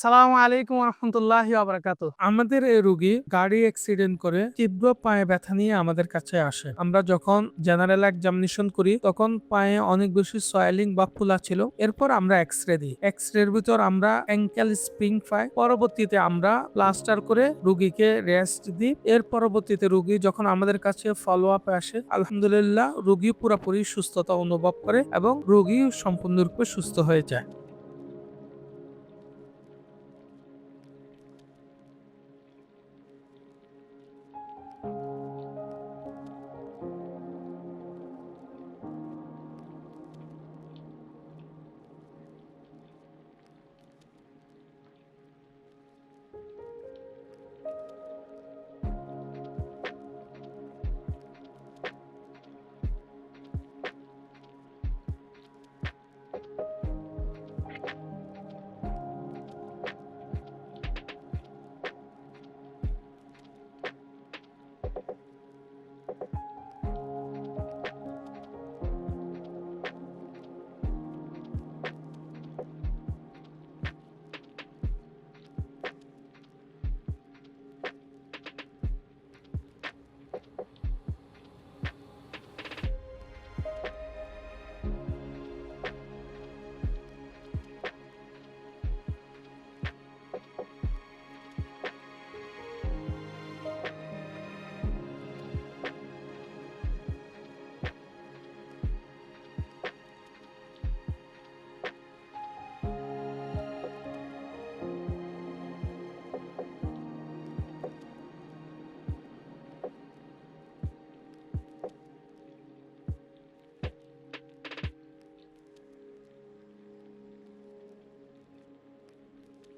সালামু আলাইকুম রহমতুল্লাহি ওয়া আমাদের এই রোগী গাড়ি অ্যাক্সিডেন্ট করে তীব্র পায়ে ব্যথা নিয়ে আমাদের কাছে আসে। আমরা যখন জেনারেল এক্সামিনেশন করি তখন পায়ে অনেক বেশি সয়েলিং বা ফুলা ছিল। এরপর আমরা এক্স-রে দিই। এক্স-রের ভিতর আমরা অ্যাঙ্কেল স্প্রিং পাই। পরবর্তীতে আমরা প্লাস্টার করে রোগীকে রেস্ট দিই। এর পরবর্তীতে রোগী যখন আমাদের কাছে ফলো আপে আসে, আলহামদুলিল্লাহ রোগী পুরোপুরি সুস্থতা অনুভব করে এবং রোগী সম্পূর্ণরূপে সুস্থ হয়ে যায়।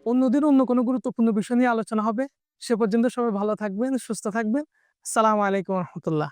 অন্যদিন অন্য কোনো গুরুত্বপূর্ণ বিষয় নিয়ে আলোচনা হবে। সে পর্যন্ত সবাই ভালো থাকবেন, সুস্থ থাকবেন। আসসালামু আলাইকুম রহমতুল্লাহ।